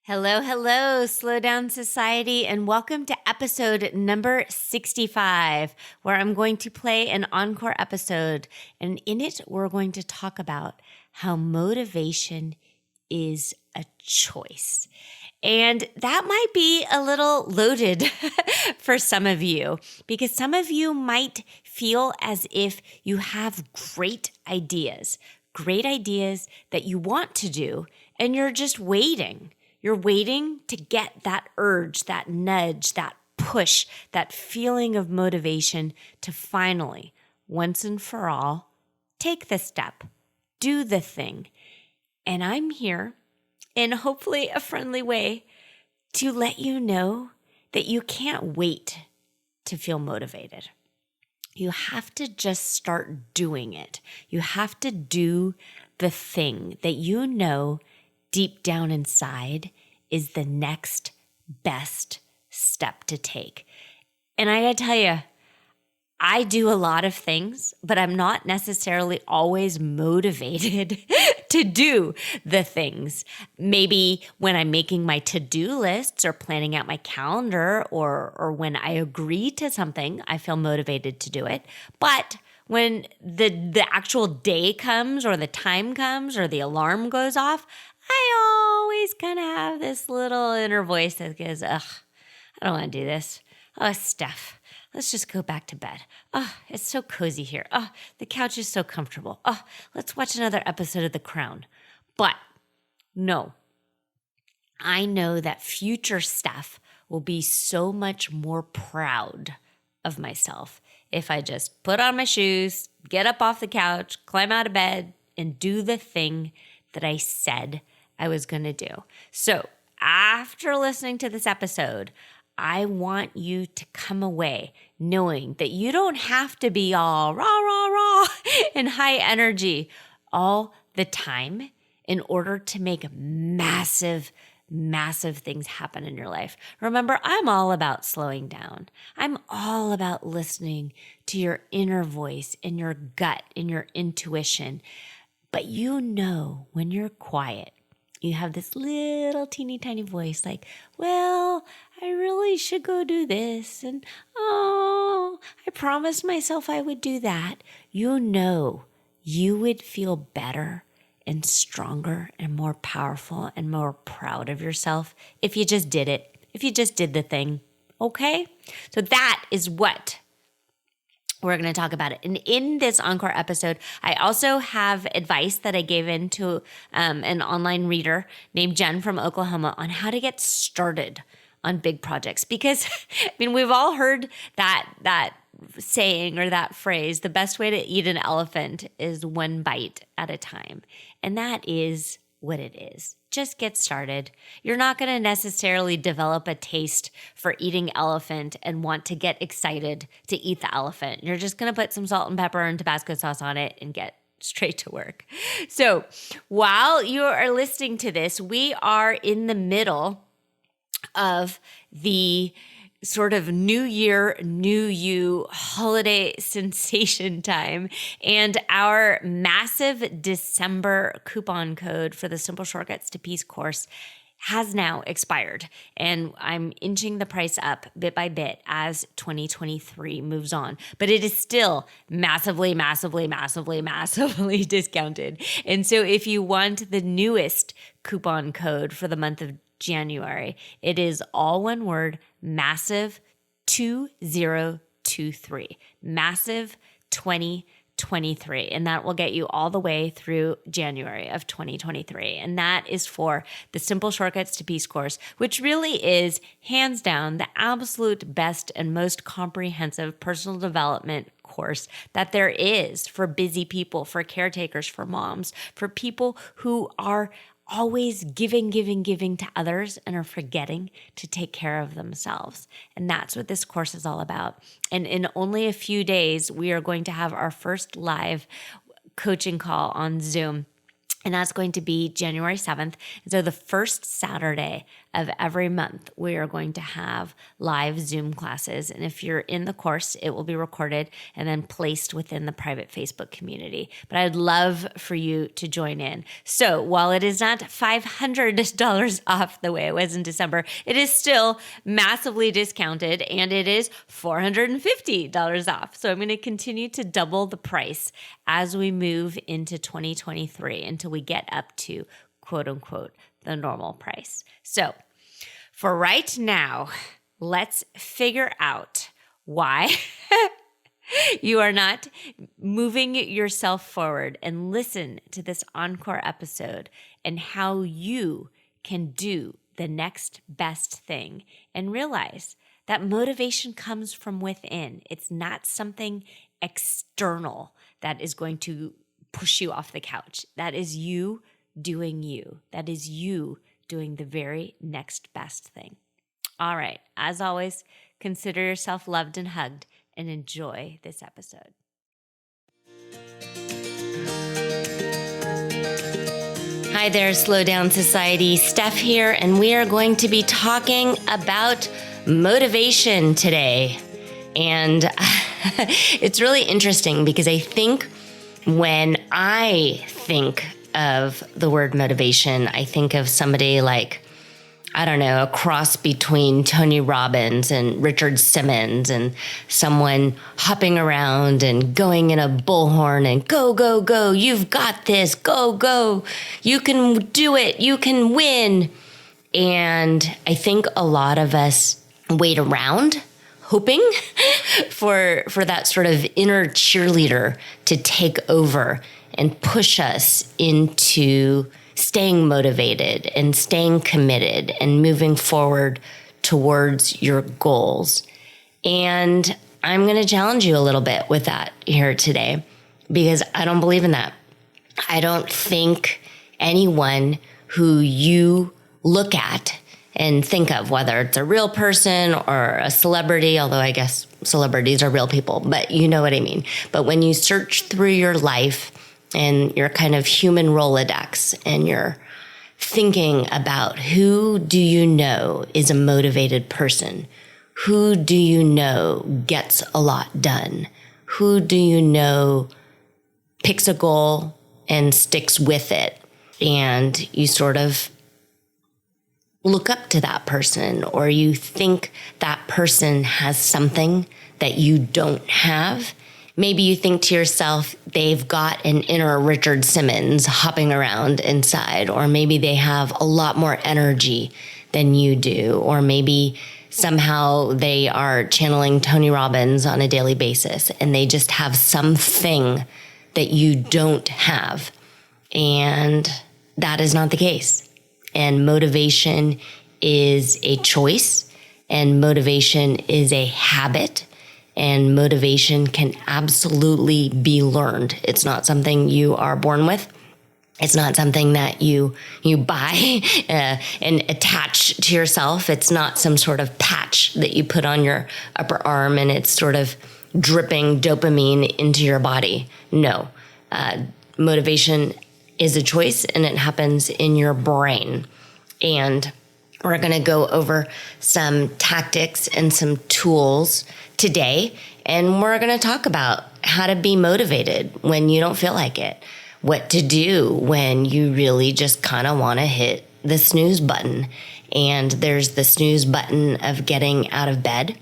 Hello, hello, Slow Down Society, and welcome to episode number 65, where I'm going to play an encore episode. And in it, we're going to talk about how motivation is a choice. And that might be a little loaded for some of you, because some of you might feel as if you have great ideas that you want to do, and you're just waiting. You're waiting to get that urge, that nudge, that push, that feeling of motivation to finally, once and for all, take the step, do the thing. And I'm here in hopefully a friendly way to let you know that you can't wait to feel motivated. You have to just start doing it. You have to do the thing that you know deep down inside is the next best step to take. And I gotta tell you, I do a lot of things, but I'm not necessarily always motivated to do the things. Maybe when I'm making my to-do lists or planning out my calendar or when I agree to something, I feel motivated to do it. But when the actual day comes or the time comes or the alarm goes off, I always kind of have this little inner voice that goes, ugh, I don't want to do this. Oh, Steph, let's just go back to bed. Oh, it's so cozy here. Oh, the couch is so comfortable. Oh, let's watch another episode of The Crown. But no, I know that future Steph will be so much more proud of myself if I just put on my shoes, get up off the couch, climb out of bed, and do the thing that I said I was going to do. So after listening to this episode, I want you to come away knowing that you don't have to be all rah, rah, rah and high energy all the time in order to make massive things happen in your life. Remember, I'm all about slowing down. I'm all about listening to your inner voice and your gut and your intuition. But you know when you're quiet, you have this little teeny tiny voice like, well, I really should go do this. And, oh, I promised myself I would do that. You know you would feel better and stronger and more powerful and more proud of yourself if you just did it, if you just did the thing. Okay? So that is what we're going to talk about it. And in this encore episode, I also have advice that I gave into an online reader named Jen from Oklahoma on how to get started on big projects. Because, I mean, we've all heard that saying or that phrase, the best way to eat an elephant is one bite at a time. And that is what it is. Just get started. You're not going to necessarily develop a taste for eating elephant and want to get excited to eat the elephant. You're just going to put some salt and pepper and Tabasco sauce on it and get straight to work. So while you are listening to this, we are in the middle of the sort of new year, new you holiday sensation time. And our massive December coupon code for the Simple Shortcuts to Peace course has now expired. And I'm inching the price up bit by bit as 2023 moves on. But it is still massively discounted. And so if you want the newest coupon code for the month of January, it is all one word, massive 2023, massive 2023. And that will get you all the way through January of 2023. And that is for the Simple Shortcuts to Peace course, which really is hands down the absolute best and most comprehensive personal development course that there is for busy people, for caretakers, for moms, for people who are always giving to others and are forgetting to take care of themselves. And that's what this course is all about. And in only a few days, we are going to have our first live coaching call on Zoom. And that's going to be January 7th. And so the first Saturday of every month, we are going to have live Zoom classes. And if you're in the course, it will be recorded and then placed within the private Facebook community. But I'd love for you to join in. So while it is not $500 off the way it was in December, it is still massively discounted and it is $450 off. So I'm going to continue to double the price as we move into 2023 until we get up to quote unquote the normal price. So for right now, let's figure out why you are not moving yourself forward, and listen to this encore episode and how you can do the next best thing and realize that motivation comes from within. It's not something external that is going to push you off the couch. That is you doing you. That is you doing the very next best thing. All right. As always, consider yourself loved and hugged and enjoy this episode. Hi there, Slow Down Society. Steph here, and we are going to be talking about motivation today. And it's really interesting because I think when I think of the word motivation, I think of somebody like, I don't know, a cross between Tony Robbins and Richard Simmons, and someone hopping around and going in a bullhorn and go, go, go, you've got this, go, go, you can do it, you can win. And I think a lot of us wait around hoping for that sort of inner cheerleader to take over and push us into staying motivated and staying committed and moving forward towards your goals. And I'm going to challenge you a little bit with that here today, because I don't believe in that. I don't think anyone who you look at and think of, whether it's a real person or a celebrity, although I guess celebrities are real people, but you know what I mean. But when you search through your life and your kind of human Rolodex and you're thinking about who do you know is a motivated person, who do you know gets a lot done, who do you know picks a goal and sticks with it, and you sort of look up to that person, or you think that person has something that you don't have. Maybe you think to yourself, they've got an inner Richard Simmons hopping around inside, or maybe they have a lot more energy than you do, or maybe somehow they are channeling Tony Robbins on a daily basis and they just have something that you don't have. And that is not the case. And motivation is a choice, and motivation is a habit, and motivation can absolutely be learned. It's not something you are born with. It's not something that you buy and attach to yourself. It's not some sort of patch that you put on your upper arm and it's sort of dripping dopamine into your body. No, motivation is a choice, and it happens in your brain. And we're going to go over some tactics and some tools today, and we're going to talk about how to be motivated when you don't feel like it, what to do when you really just kind of want to hit the snooze button. And there's the snooze button of getting out of bed,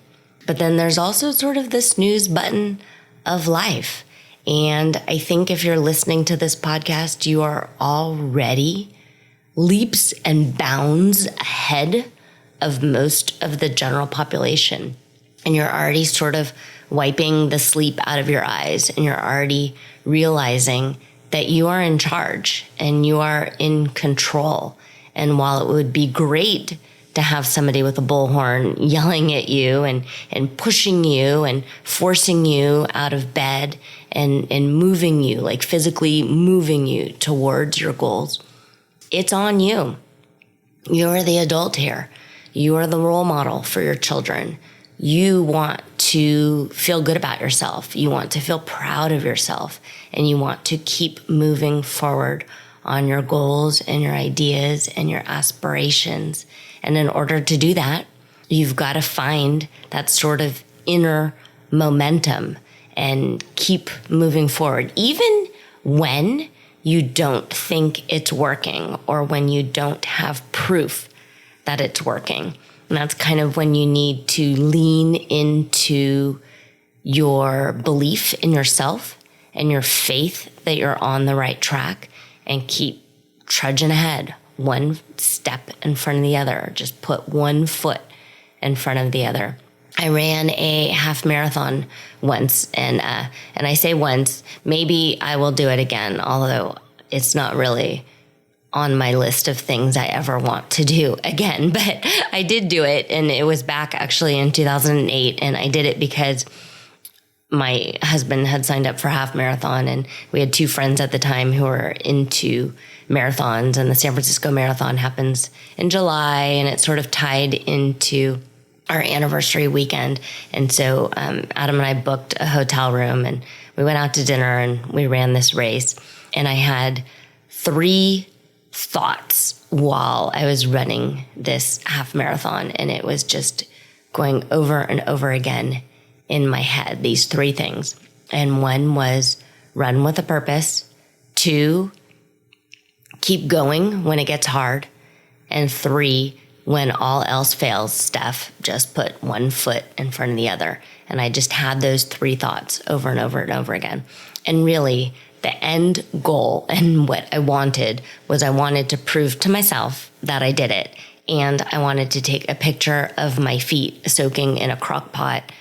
but then there's also sort of the snooze button of life. And I think if you're listening to this podcast, you are already leaps and bounds ahead of most of the general population. And you're already sort of wiping the sleep out of your eyes, and you're already realizing that you are in charge and you are in control. And while it would be great to have somebody with a bullhorn yelling at you and pushing you and forcing you out of bed and moving you, like physically moving you towards your goals, it's on you. You're the adult here. You are the role model for your children. You want to feel good about yourself. You want to feel proud of yourself, and you want to keep moving forward on your goals and your ideas and your aspirations. And in order to do that, you've got to find that sort of inner momentum and keep moving forward, even when you don't think it's working or when you don't have proof that it's working. And that's kind of when you need to lean into your belief in yourself and your faith that you're on the right track and keep trudging ahead, one step in front of the other. Just put one foot in front of the other. I ran a half marathon once, and I say once, maybe I will do it again, although it's not really on my list of things I ever want to do again. But I did do it, and it was back actually in 2008, and I did it because my husband had signed up for half marathon, and we had two friends at the time who were into marathons, and the San Francisco Marathon happens in July, and it sort of tied into our anniversary weekend. And so Adam and I booked a hotel room, and we went out to dinner, and we ran this race. And I had 3 thoughts while I was running this half marathon, and it was just going over and over again in my head, these 3 things. And one was run with a purpose, 2, keep going when it gets hard, and 3, when all else fails, Steph, just put one foot in front of the other. And I just had those 3 thoughts over and over and over again. And really, the end goal and what I wanted was I wanted to prove to myself that I did it. And I wanted to take a picture of my feet soaking in a crock pot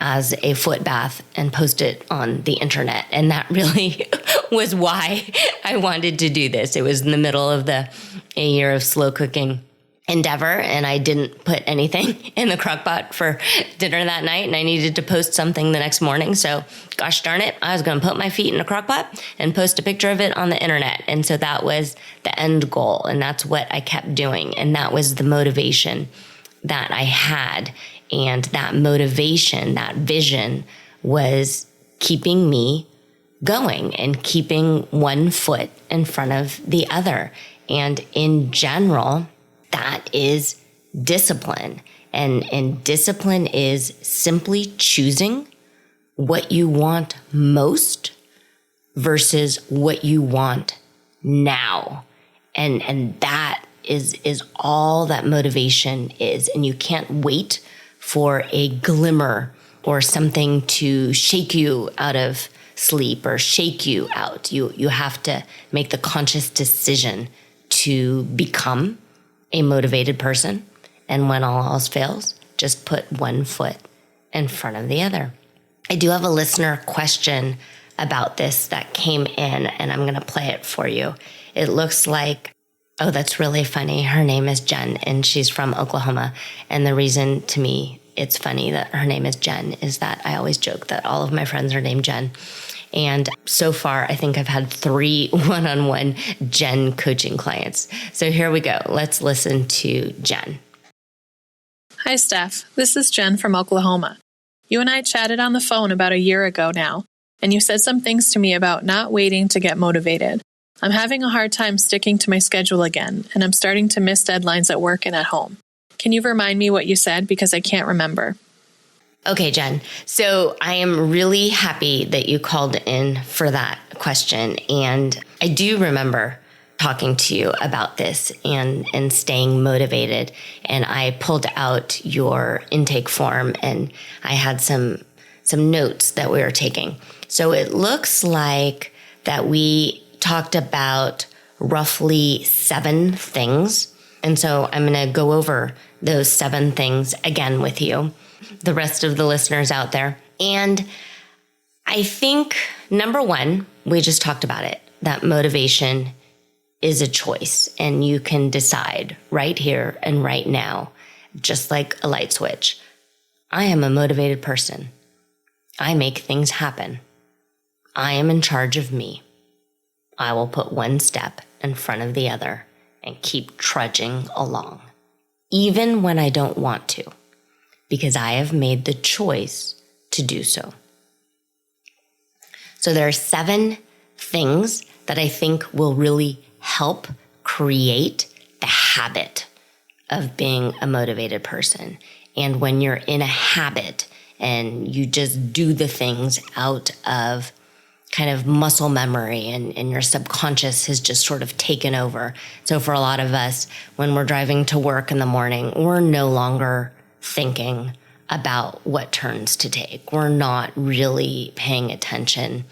as a foot bath and post it on the internet. And that really was why I wanted to do this. It was in the middle of a year of slow cooking endeavor, and I didn't put anything in the crock pot for dinner that night, and I needed to post something the next morning. So gosh darn it, I was going to put my feet in a crock pot and post a picture of it on the internet. And so that was the end goal, and that's what I kept doing. And that was the motivation that I had. And that motivation, that vision was keeping me going and keeping one foot in front of the other. And in general, that is discipline. And discipline is simply choosing what you want most versus what you want now. And that is all that motivation is. And you can't wait for a glimmer or something to shake you out of sleep or shake you out. You have to make the conscious decision to become a motivated person. And when all else fails, just put one foot in front of the other. I do have a listener question about this that came in, and I'm going to play it for you. It looks like, oh, that's really funny. Her name is Jen, and she's from Oklahoma. And the reason to me it's funny that her name is Jen is that I always joke that all of my friends are named Jen. And so far, I think I've had 3 one-on-one Jen coaching clients. So here we go. Let's listen to Jen. Hi, Steph. This is Jen from Oklahoma. You and I chatted on the phone about a year ago now, and you said some things to me about not waiting to get motivated. I'm having a hard time sticking to my schedule again, and I'm starting to miss deadlines at work and at home. Can you remind me what you said because I can't remember? Okay, Jen. So I am really happy that you called in for that question. And I do remember talking to you about this and staying motivated. And I pulled out your intake form, and I had some notes that we were taking. So it looks like that we talked about roughly 7 things. And so I'm going to go over those 7 things again with you, the rest of the listeners out there. And I think, number 1, we just talked about it, that motivation is a choice, and you can decide right here and right now, just like a light switch. I am a motivated person. I make things happen. I am in charge of me. I will put one step in front of the other and keep trudging along, even when I don't want to, because I have made the choice to do so. So there are 7 things that I think will really help create the habit of being a motivated person. And when you're in a habit and you just do the things out of kind of muscle memory and your subconscious has just sort of taken over. So for a lot of us, when we're driving to work in the morning, we're no longer thinking about what turns to take. We're not really paying attention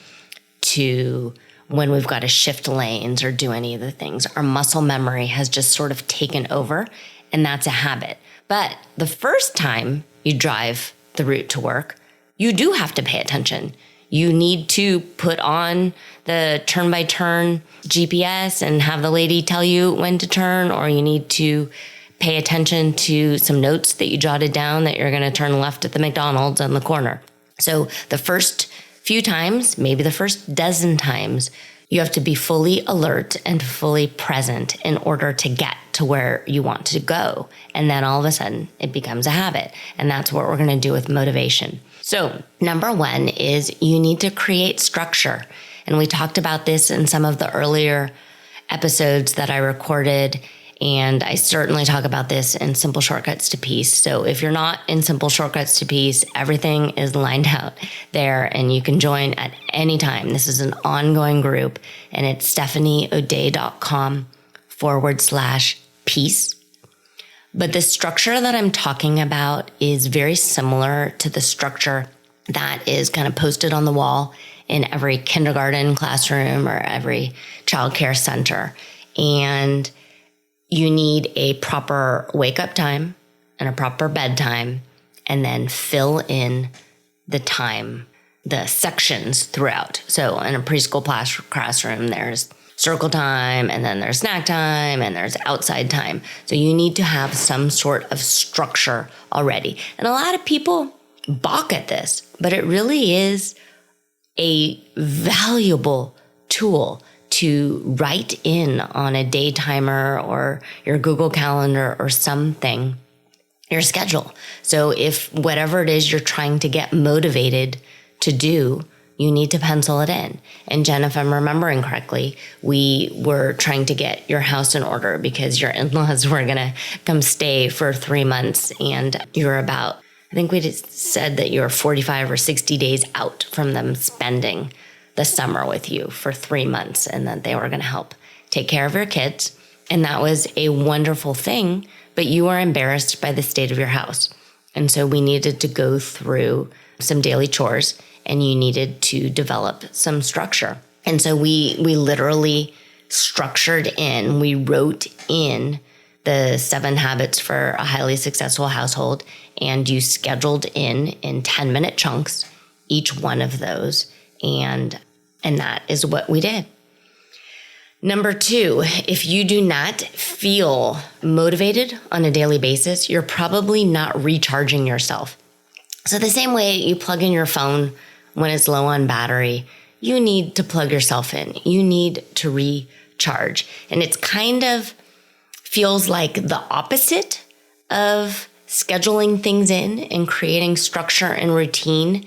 to when we've got to shift lanes or do any of the things. Our muscle memory has just sort of taken over, and that's a habit. But the first time you drive the route to work, you do have to pay attention. You need to put on the turn-by-turn GPS and have the lady tell you when to turn, or you need to pay attention to some notes that you jotted down that you're going to turn left at the McDonald's on the corner. So the first few times, maybe the first dozen times, you have to be fully alert and fully present in order to get to where you want to go. And then all of a sudden it becomes a habit. And that's what we're going to do with motivation. So number one is you need to create structure. And we talked about this in some of the earlier episodes that I recorded. And I certainly talk about this in Simple Shortcuts to Peace. So if you're not in Simple Shortcuts to Peace, everything is lined out there and you can join at any time. This is an ongoing group and it's stephanieodea.com/peace. But the structure that I'm talking about is very similar to the structure that is kind of posted on the wall in every kindergarten classroom or every childcare center. And you need a proper wake up time and a proper bedtime, and then fill in the time, the sections throughout. So in a preschool classroom, there's circle time, and then there's snack time, and there's outside time. So you need to have some sort of structure already. And a lot of people balk at this, but it really is a valuable tool to write in on a day timer or your Google Calendar or something, your schedule. So if whatever it is you're trying to get motivated to do, you need to pencil it in. And Jen, if I'm remembering correctly, we were trying to get your house in order because your in-laws were going to come stay for 3 months. And you're about, I think we just said that you were 45 or 60 days out from them spending the summer with you for 3 months, and that they were going to help take care of your kids. And that was a wonderful thing, but you were embarrassed by the state of your house. And so we needed to go through some daily chores and you needed to develop some structure. And so we literally structured in, we wrote in the 7 habits for a highly successful household, and you scheduled in 10-minute chunks, each one of those. And that is what we did. Number 2, if you do not feel motivated on a daily basis, you're probably not recharging yourself. So the same way you plug in your phone when it's low on battery, you need to plug yourself in. You need to recharge. And it's kind of feels like the opposite of scheduling things in and creating structure and routine.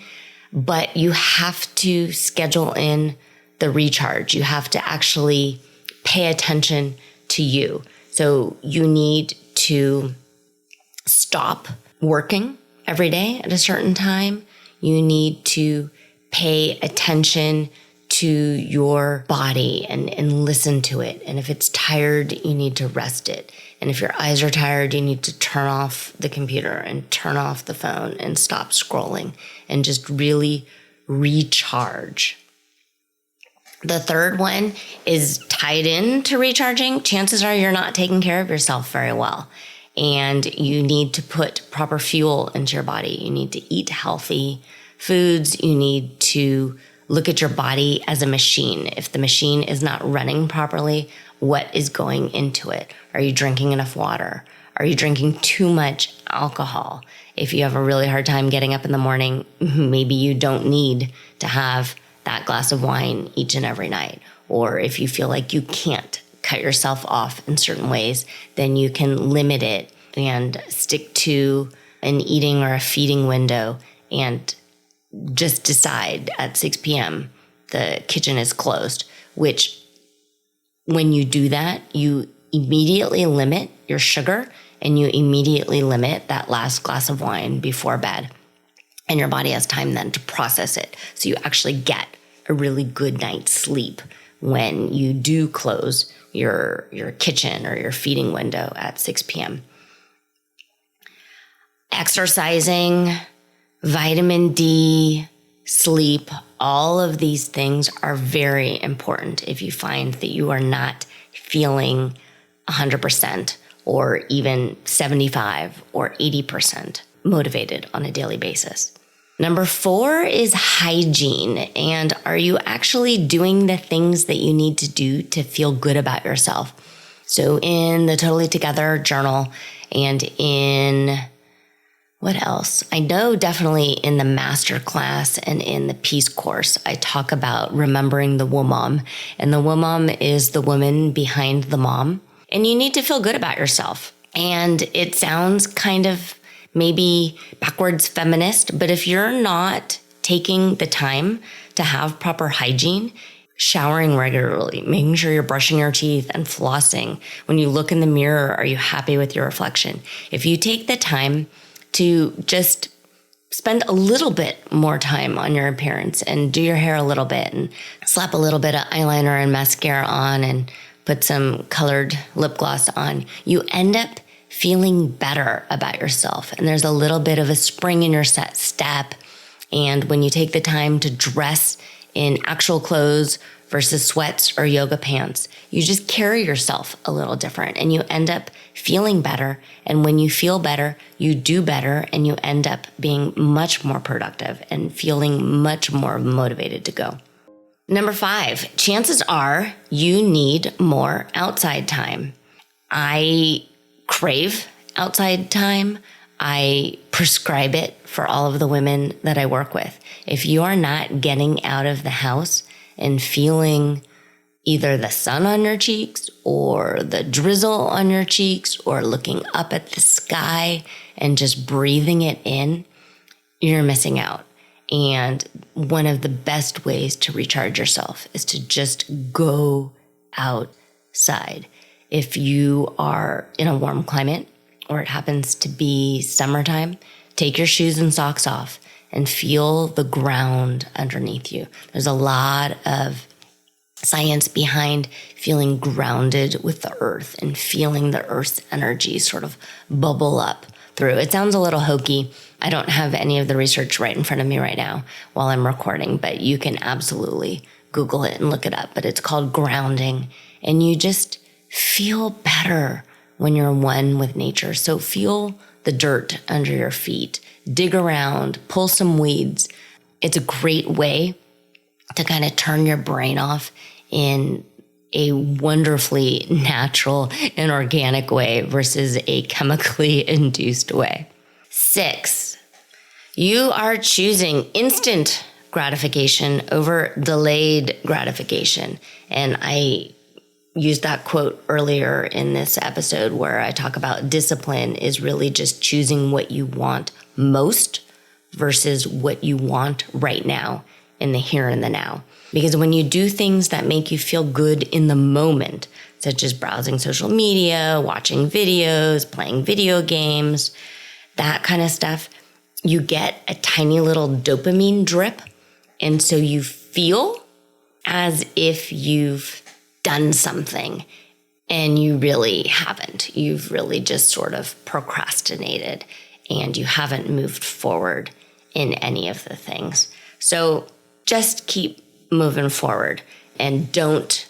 But you have to schedule in the recharge. You have to actually pay attention to you. So you need to stop working every day at a certain time. You need to pay attention to your body and listen to it. And if it's tired, you need to rest it. And if your eyes are tired, you need to turn off the computer and turn off the phone and stop scrolling and just really recharge. The third one is tied in to recharging. Chances are you're not taking care of yourself very well. And you need to put proper fuel into your body. You need to eat healthy foods. You need to look at your body as a machine. If the machine is not running properly, what is going into it? Are you drinking enough water? Are you drinking too much alcohol? If you have a really hard time getting up in the morning, maybe you don't need to have that glass of wine each and every night. Or if you feel like you can't cut yourself off in certain ways, then you can limit it and stick to an eating or a feeding window and just decide at 6 p.m. the kitchen is closed, which when you do that, you immediately limit your sugar and you immediately limit that last glass of wine before bed. And your body has time then to process it. So you actually get a really good night's sleep when you do close your kitchen or your feeding window at 6 p.m. Exercising, vitamin D, sleep, all of these things are very important if you find that you are not feeling 100% or even 75 or 80% motivated on a daily basis. Number 4 is hygiene. And are you actually doing the things that you need to do to feel good about yourself? So in the Totally Together journal and in what else? I know definitely in the master class and in the peace course, I talk about remembering the womam. And the womam is the woman behind the mom. And you need to feel good about yourself. And it sounds kind of maybe backwards feminist, but if you're not taking the time to have proper hygiene, showering regularly, making sure you're brushing your teeth and flossing, when you look in the mirror, are you happy with your reflection? If you take the time to just spend a little bit more time on your appearance and do your hair a little bit and slap a little bit of eyeliner and mascara on and put some colored lip gloss on, you end up feeling better about yourself. And there's a little bit of a spring in your step. And when you take the time to dress in actual clothes versus sweats or yoga pants, you just carry yourself a little different and you end up feeling better. And when you feel better, you do better and you end up being much more productive and feeling much more motivated to go. Number 5, chances are you need more outside time. I crave outside time. I prescribe it for all of the women that I work with. If you are not getting out of the house and feeling either the sun on your cheeks or the drizzle on your cheeks or looking up at the sky and just breathing it in, you're missing out. And one of the best ways to recharge yourself is to just go outside. If you are in a warm climate or it happens to be summertime, take your shoes and socks off and feel the ground underneath you. There's a lot of science behind feeling grounded with the earth and feeling the earth's energy sort of bubble up through. It sounds a little hokey. I don't have any of the research right in front of me right now while I'm recording, but you can absolutely Google it and look it up. But it's called grounding, and you just feel better when you're one with nature. So feel the dirt under your feet, dig around, pull some weeds. It's a great way to kind of turn your brain off in a wonderfully natural and organic way versus a chemically induced way. 6, you are choosing instant gratification over delayed gratification. And I used that quote earlier in this episode where I talk about discipline is really just choosing what you want most versus what you want right now in the here and the now. Because when you do things that make you feel good in the moment, such as browsing social media, watching videos, playing video games, that kind of stuff, you get a tiny little dopamine drip. And so you feel as if you've done something and you really haven't. You've really just sort of procrastinated and you haven't moved forward in any of the things. So just keep moving forward and don't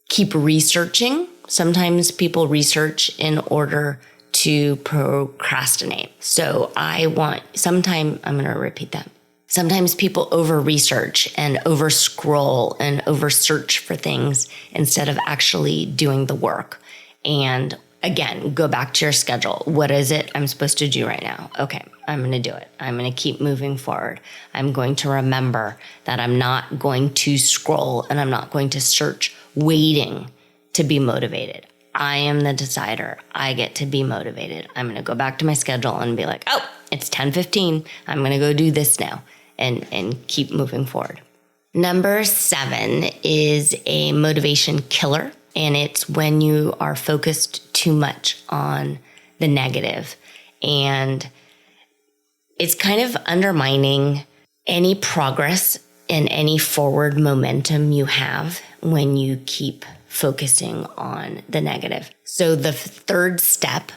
keep researching. Sometimes people research in order to procrastinate. So I'm going to repeat that. Sometimes people over-research and over-scroll and over-search for things instead of actually doing the work. And again, go back to your schedule. What is it I'm supposed to do right now? Okay, I'm going to do it. I'm going to keep moving forward. I'm going to remember that I'm not going to scroll and I'm not going to search waiting to be motivated. I am the decider. I get to be motivated. I'm going to go back to my schedule and be like, oh, it's 10:15. I'm going to go do this now and keep moving forward. Number 7 is a motivation killer, and it's when you are focused too much on the negative. And it's kind of undermining any progress and any forward momentum you have when you keep focusing on the negative. So the third step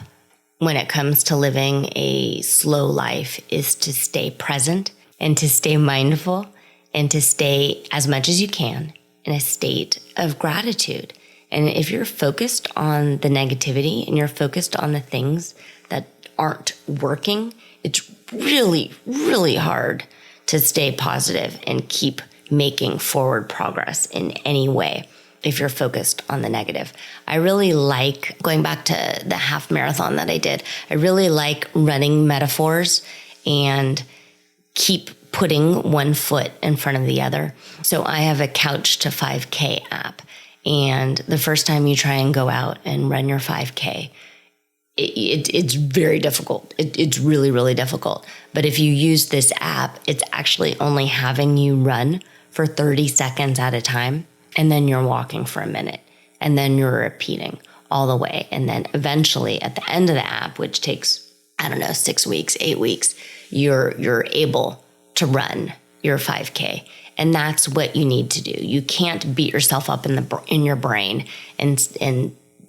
when it comes to living a slow life is to stay present and to stay mindful and to stay as much as you can in a state of gratitude. And if you're focused on the negativity and you're focused on the things that aren't working, it's really, really hard to stay positive and keep making forward progress in any way if you're focused on the negative. I really like, going back to the half marathon that I did, I really like running metaphors and keep putting one foot in front of the other. So I have a Couch to 5K app. And the first time you try and go out and run your 5K, it's very difficult. It's really, really difficult. But if you use this app, it's actually only having you run for 30 seconds at a time. And then you're walking for a minute. And then you're repeating all the way. And then eventually at the end of the app, which takes, 6 weeks, 8 weeks, you're able to run your 5K. And that's what you need to do. You can't beat yourself up in your brain and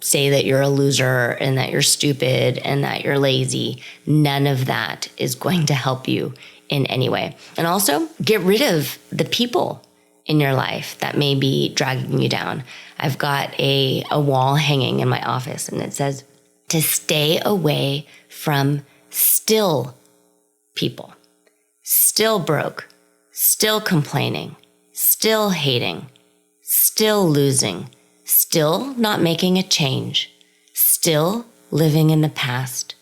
say that you're a loser and that you're stupid and that you're lazy. None of that is going to help you in any way. And also get rid of the people in your life that may be dragging you down. I've got a wall hanging in my office and it says to stay away from still people, still broke, still complaining, still hating, still losing, still not making a change, still living in the past,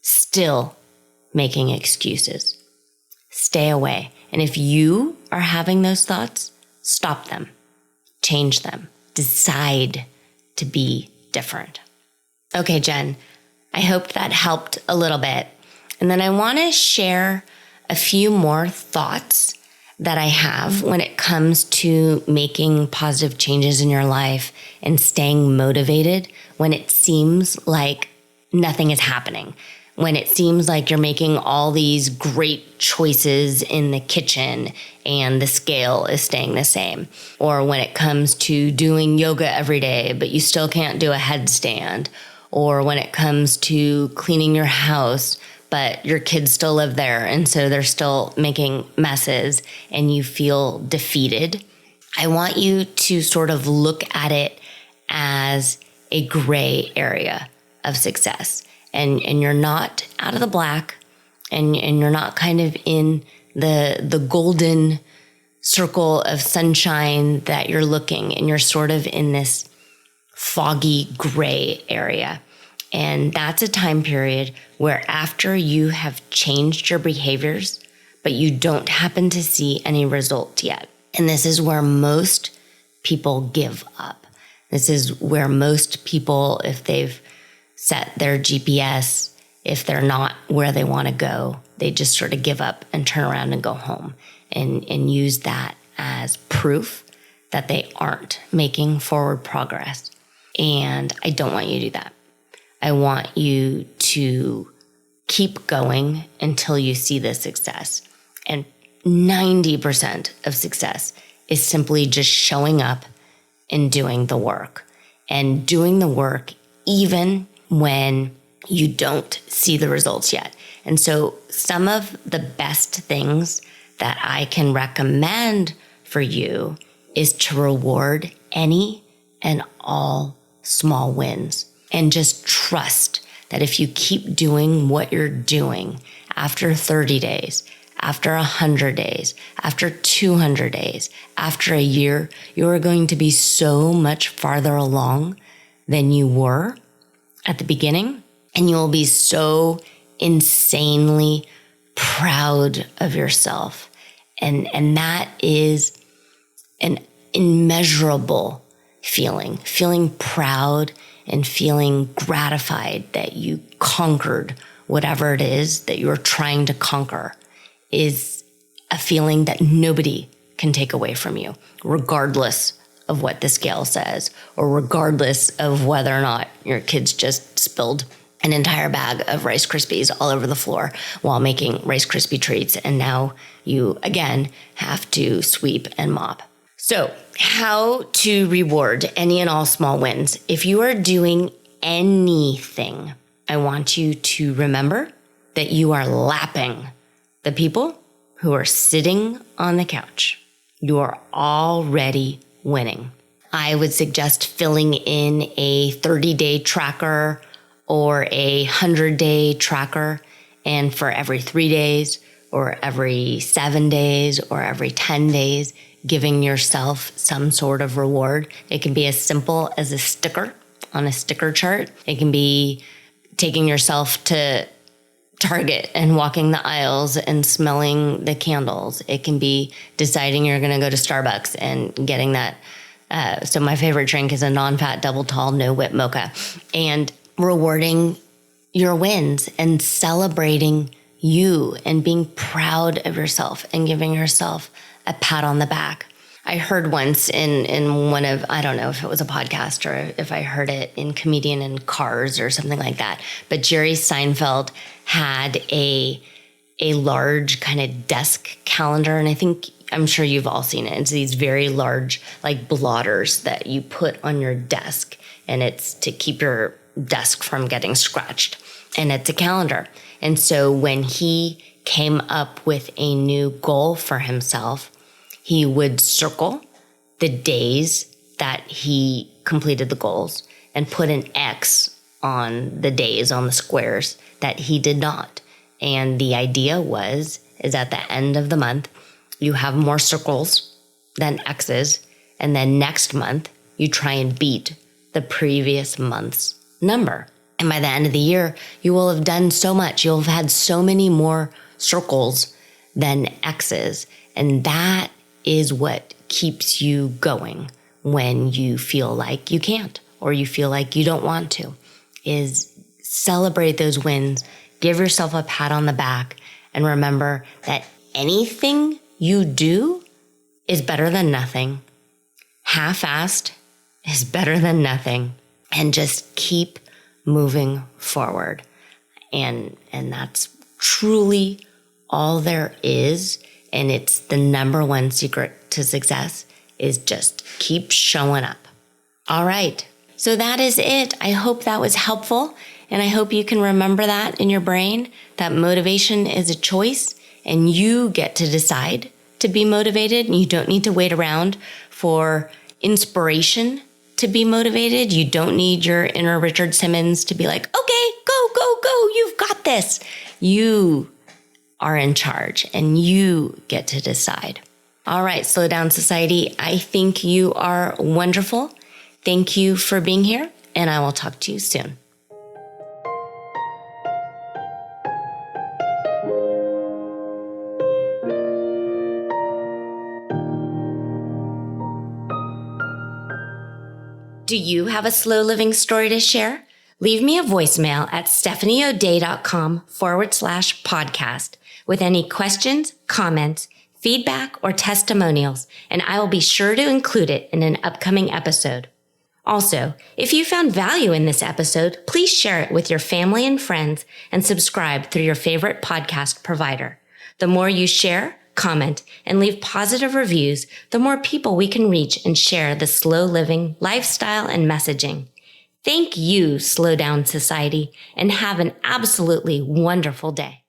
still making excuses. Stay away. And if you are having those thoughts, stop them, change them, decide to be different. Okay, Jen, I hope that helped a little bit. And then I want to share a few more thoughts that I have when it comes to making positive changes in your life and staying motivated when it seems like nothing is happening, when it seems like you're making all these great choices in the kitchen and the scale is staying the same, or when it comes to doing yoga every day, but you still can't do a headstand, or when it comes to cleaning your house, but your kids still live there and so they're still making messes and you feel defeated. I want you to sort of look at it as a gray area of success. And you're not out of the black and you're not kind of in the golden circle of sunshine that you're looking, and you're sort of in this foggy gray area. And that's a time period where after you have changed your behaviors, but you don't happen to see any results yet. And this is where most people give up. This is where most people, if they've set their GPS, if they're not where they want to go, they just sort of give up and turn around and go home and use that as proof that they aren't making forward progress. And I don't want you to do that. I want you to keep going until you see the success. And 90% of success is simply just showing up and doing the work. And doing the work even when you don't see the results yet. And so some of the best things that I can recommend for you is to reward any and all small wins. And just trust that if you keep doing what you're doing after 30 days, after 100 days, after 200 days, after a year, you are going to be so much farther along than you were at the beginning. And you will be so insanely proud of yourself. And that is an immeasurable feeling proud and feeling gratified that you conquered whatever it is that you're trying to conquer is a feeling that nobody can take away from you, regardless of what the scale says, or regardless of whether or not your kids just spilled an entire bag of Rice Krispies all over the floor while making Rice Krispie treats. And now you, again, have to sweep and mop. So how to reward any and all small wins. If you are doing anything, I want you to remember that you are lapping the people who are sitting on the couch. You are already winning. I would suggest filling in a 30-day tracker or a 100-day tracker. And for every 3 days or every 7 days or every 10 days, giving yourself some sort of reward. It can be as simple as a sticker on a sticker chart. It can be taking yourself to Target and walking the aisles and smelling the candles. It can be deciding you're going to go to Starbucks and getting that. So my favorite drink is a non-fat double tall, no whip mocha, and rewarding your wins and celebrating you and being proud of yourself and giving yourself a pat on the back. I heard once in one of, I don't know if it was a podcast or if I heard it in Comedian in Cars or something like that, but Jerry Seinfeld had a large kind of desk calendar. And I'm sure you've all seen it. It's these very large like blotters that you put on your desk, and it's to keep your desk from getting scratched. And it's a calendar. And so when he came up with a new goal for himself, he would circle the days that he completed the goals and put an X on the days, on the squares that he did not. And the idea is at the end of the month, you have more circles than X's. And then next month, you try and beat the previous month's number. And by the end of the year, you will have done so much. You'll have had so many more circles than X's. And that is what keeps you going when you feel like you can't or you feel like you don't want to, is celebrate those wins, give yourself a pat on the back, and remember that anything you do is better than nothing. Half-assed is better than nothing. And just keep moving forward. And that's truly all there is. And it's the number one secret to success is just keep showing up. All right. So that is it. I hope that was helpful. And I hope you can remember that in your brain, that motivation is a choice and you get to decide to be motivated. And you don't need to wait around for inspiration to be motivated. You don't need your inner Richard Simmons to be like, okay, go, go, go. You've got this. You are in charge and you get to decide. All right, Slow Down Society. I think you are wonderful. Thank you for being here, and I will talk to you soon. Do you have a slow living story to share? Leave me a voicemail at stephanieodea.com/podcast with any questions, comments, feedback, or testimonials, and I will be sure to include it in an upcoming episode. Also, if you found value in this episode, please share it with your family and friends and subscribe through your favorite podcast provider. The more you share, comment, and leave positive reviews, the more people we can reach and share the slow living lifestyle and messaging. Thank you, Slow Down Society, and have an absolutely wonderful day.